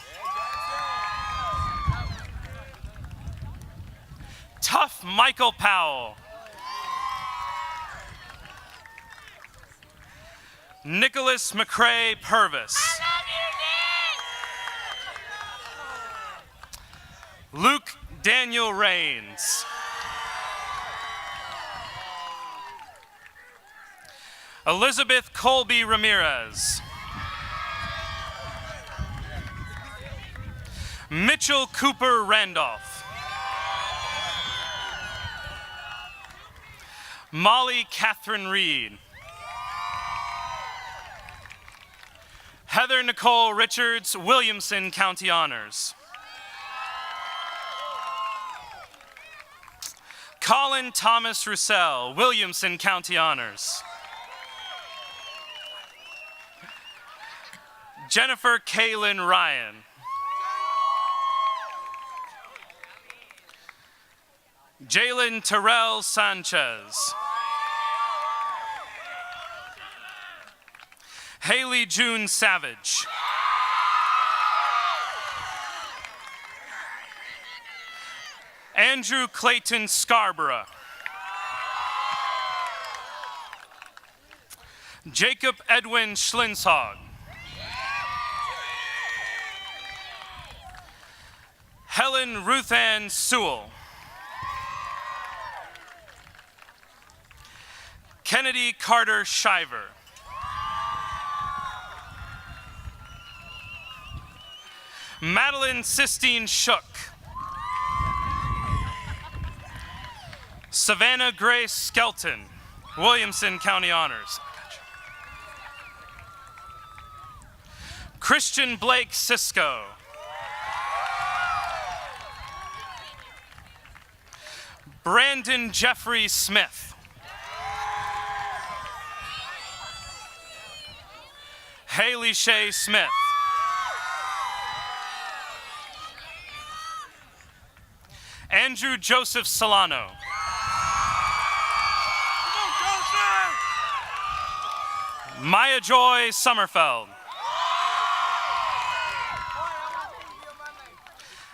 Tough Michael Powell. Nicholas McCrae Purvis. Luke Daniel Rains. Elizabeth Colby Ramirez. Mitchell Cooper Randolph. Molly Catherine Reed. Heather Nicole Richards, Williamson County Honors. Colin Thomas Roussel, Williamson County Honors. Jennifer Kaylin Ryan. Jalen Terrell Sanchez. Haley June Savage. Andrew Clayton Scarborough. Jacob Edwin Schlinshog. Helen Ruthann Sewell. Kennedy Carter Shiver. Madeline Sistine Shook. Savannah Grace Skelton, Williamson County Honors. Christian Blake Cisco. Brandon Jeffrey Smith. Haley Shea Smith. Andrew Joseph Solano. Maya Joy Summerfeld.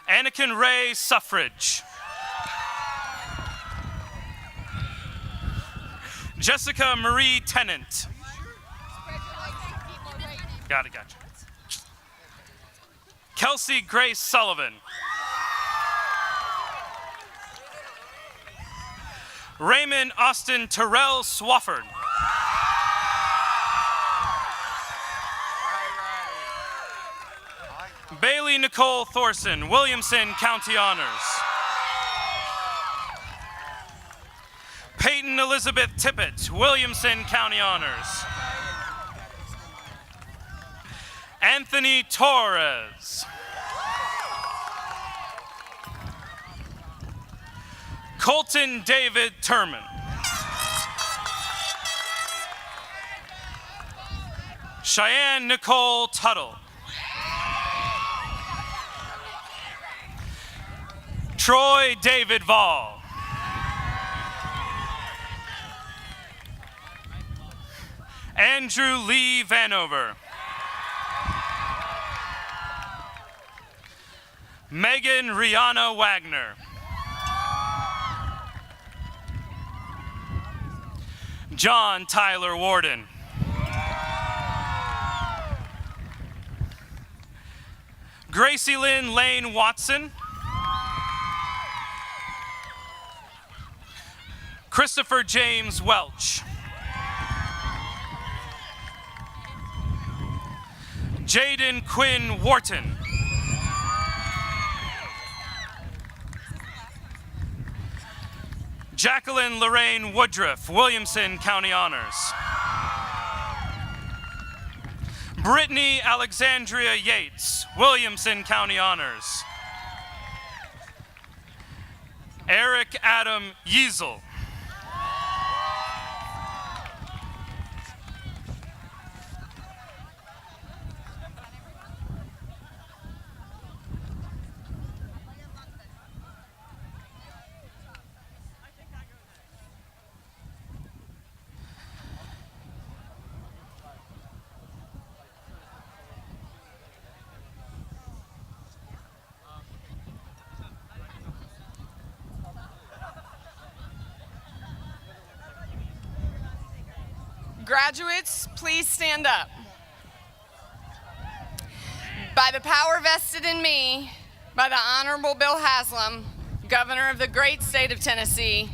Anakin Ray Suffrage. Jessica Marie Tennant. Got it, gotcha. Kelsey Grace Sullivan. Raymond Austin Terrell Swafford. Bailey Nicole Thorson, Williamson County Honors. Peyton Elizabeth Tippett, Williamson County Honors. Anthony Torres. Colton David Turman. Cheyenne Nicole Tuttle. Troy David Vall. Andrew Lee Vanover. Megan Rihanna Wagner. John Tyler Warden. Gracie Lynn Lane Watson. Christopher James Welch. Jaden Quinn Wharton. Jacqueline Lorraine Woodruff, Williamson County Honors. Brittany Alexandria Yates, Williamson County Honors. Eric Adam Yeasel. Graduates, please stand up. By the power vested in me by the Honorable Bill Haslam, Governor of the great state of Tennessee,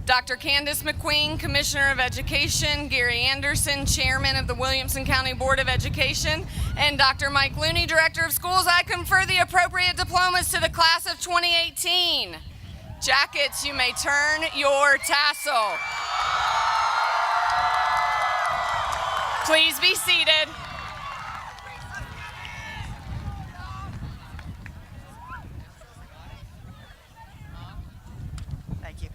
Dr. Candace McQueen, Commissioner of Education, Gary Anderson, Chairman of the Williamson County Board of Education, and Dr. Mike Looney, Director of Schools, I confer the appropriate diplomas to the class of 2018. Jackets, you may turn your tassel. Please be seated. Thank you.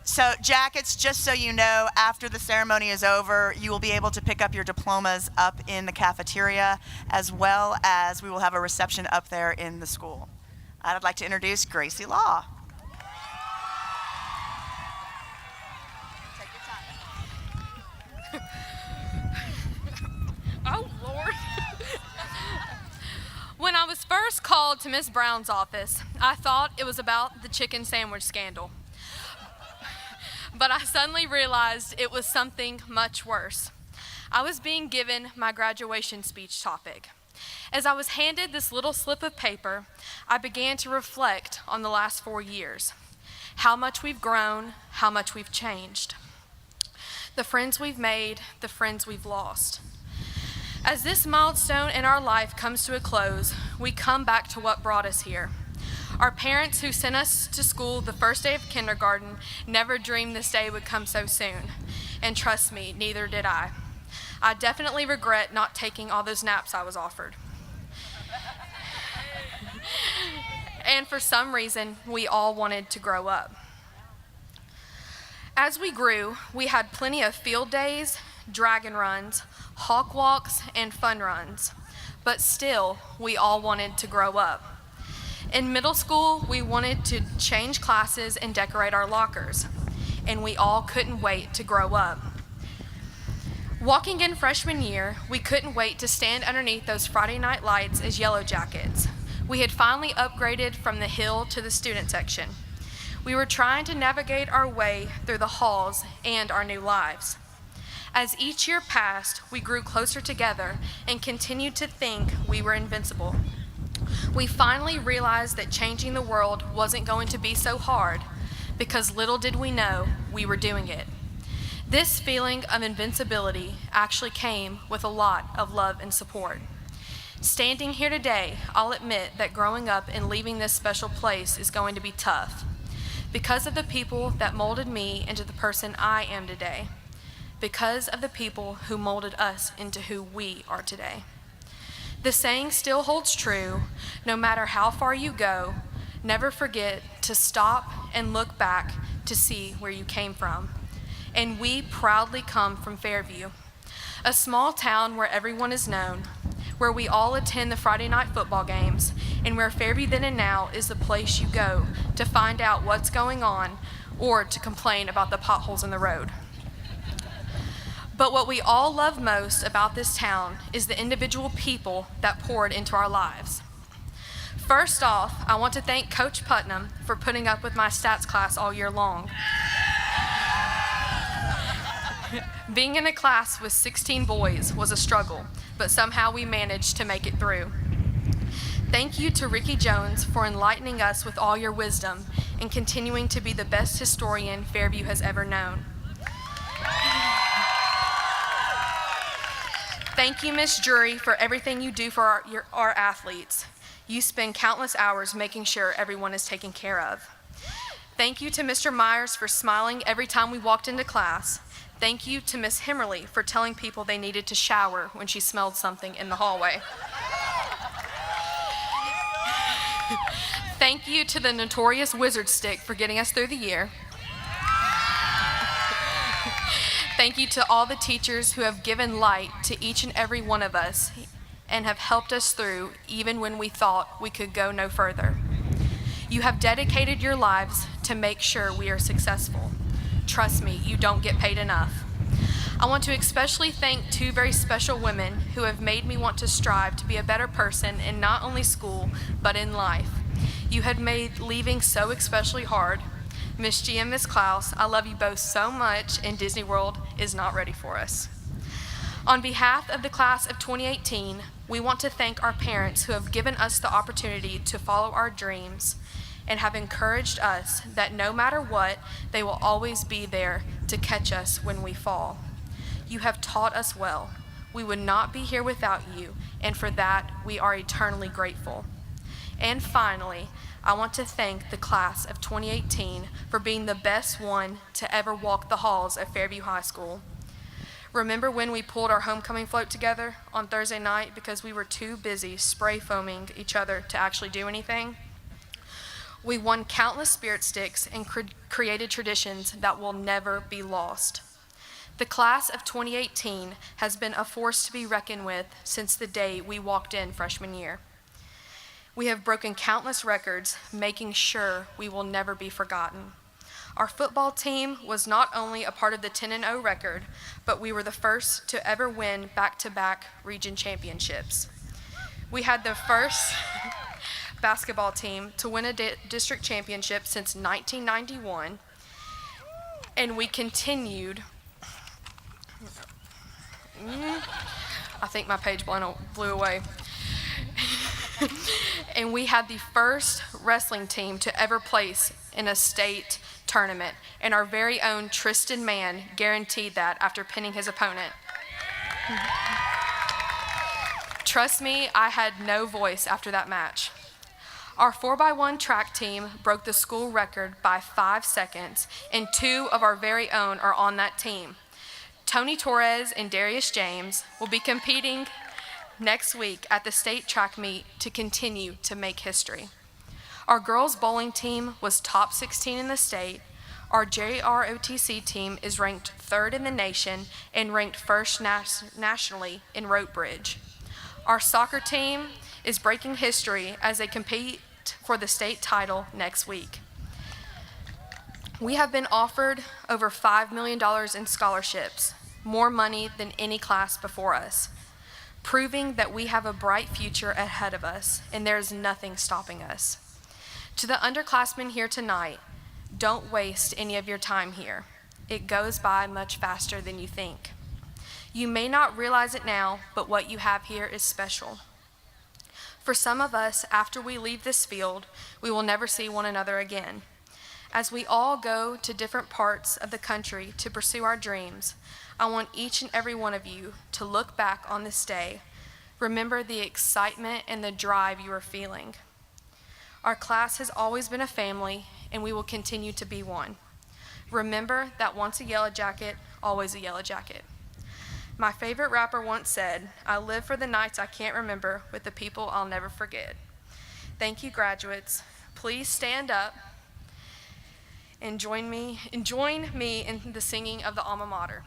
So jackets, just so you know, after the ceremony is over, you will be able to pick up your diplomas up in the cafeteria, as well as we will have a reception up there in the school. I'd like to introduce Gracie Law. Oh, Lord. When I was first called to Miss Brown's office, I thought it was about the chicken sandwich scandal. But I suddenly realized it was something much worse. I was being given my graduation speech topic. As I was handed this little slip of paper, I began to reflect on the last 4 years. How much we've grown, how much we've changed. The friends we've made, the friends we've lost. As this milestone in our life comes to a close, we come back to what brought us here. Our parents who sent us to school the first day of kindergarten never dreamed this day would come so soon. And trust me, neither did I. I definitely regret not taking all those naps I was offered. And for some reason, we all wanted to grow up. As we grew, we had plenty of field days, dragon runs, hawk walks, and fun runs. But still, we all wanted to grow up. In middle school, we wanted to change classes and decorate our lockers. And we all couldn't wait to grow up. Walking in freshman year, we couldn't wait to stand underneath those Friday night lights as Yellow Jackets. We had finally upgraded from the hill to the student section. We were trying to navigate our way through the halls and our new lives. As each year passed, we grew closer together and continued to think we were invincible. We finally realized that changing the world wasn't going to be so hard, because little did we know we were doing it. This feeling of invincibility actually came with a lot of love and support. Standing here today, I'll admit that growing up and leaving this special place is going to be tough, because of the people that molded me into the person I am today, because of the people who molded us into who we are today. The saying still holds true: no matter how far you go, never forget to stop and look back to see where you came from. And we proudly come from Fairview, a small town where everyone is known, where we all attend the Friday night football games, and where Fairview Then and Now is the place you go to find out what's going on or to complain about the potholes in the road. But what we all love most about this town is the individual people that poured into our lives. First off, I want to thank Coach Putnam for putting up with my stats class all year long. Being in a class with 16 boys was a struggle, but somehow we managed to make it through. Thank you to Ricky Jones for enlightening us with all your wisdom and continuing to be the best historian Fairview has ever known. Thank you, Miss Drury, for everything you do for our athletes. You spend countless hours making sure everyone is taken care of. Thank you to Mr. Myers for smiling every time we walked into class. Thank you to Miss Himmerly for telling people they needed to shower when she smelled something in the hallway. Thank you to the notorious wizard stick for getting us through the year. Thank you to all the teachers who have given light to each and every one of us and have helped us through even when we thought we could go no further. You have dedicated your lives to make sure we are successful. Trust me, you don't get paid enough. I want to especially thank two very special women who have made me want to strive to be a better person in not only school, but in life. You had made leaving so especially hard. Miss G and Miss Klaus, I love you both so much, and Disney World is not ready for us. On behalf of the class of 2018, we want to thank our parents who have given us the opportunity to follow our dreams and have encouraged us that no matter what, they will always be there to catch us when we fall. You have taught us well. We would not be here without you, and for that, we are eternally grateful. And finally, I want to thank the class of 2018 for being the best one to ever walk the halls of Fairview High School. Remember when we pulled our homecoming float together on Thursday night because we were too busy spray foaming each other to actually do anything? We won countless spirit sticks and created traditions that will never be lost. The class of 2018 has been a force to be reckoned with since the day we walked in freshman year. We have broken countless records, making sure we will never be forgotten. Our football team was not only a part of the 10-0 record, but we were the first to ever win back-to-back region championships. We had the first basketball team to win a district championship since 1991, and we continued. I think my page blew away. And we had the first wrestling team to ever place in a state tournament, and our very own Tristan Mann guaranteed that after pinning his opponent. Trust me, I had no voice after that match. Our 4x1 track team broke the school record by 5 seconds, and two of our very own are on that team. Tony Torres and Darius James will be competing next week at the state track meet to continue to make history. Our girls bowling team was top 16 in the state. Our JROTC team is ranked 3rd in the nation and ranked 1st nationally in rope bridge. Our soccer team is breaking history as they compete for the state title next week. We have been offered over $5 million in scholarships, more money than any class before us, proving that we have a bright future ahead of us, and there is nothing stopping us. To the underclassmen here tonight, don't waste any of your time here. It goes by much faster than you think. You may not realize it now, but what you have here is special. For some of us, after we leave this field, we will never see one another again. As we all go to different parts of the country to pursue our dreams, I want each and every one of you to look back on this day, remember the excitement and the drive you are feeling. Our class has always been a family, and we will continue to be one. Remember that once a yellow jacket, always a yellow jacket. My favorite rapper once said, "I live for the nights I can't remember with the people I'll never forget." Thank you, graduates. Please stand up and join me in the singing of the alma mater.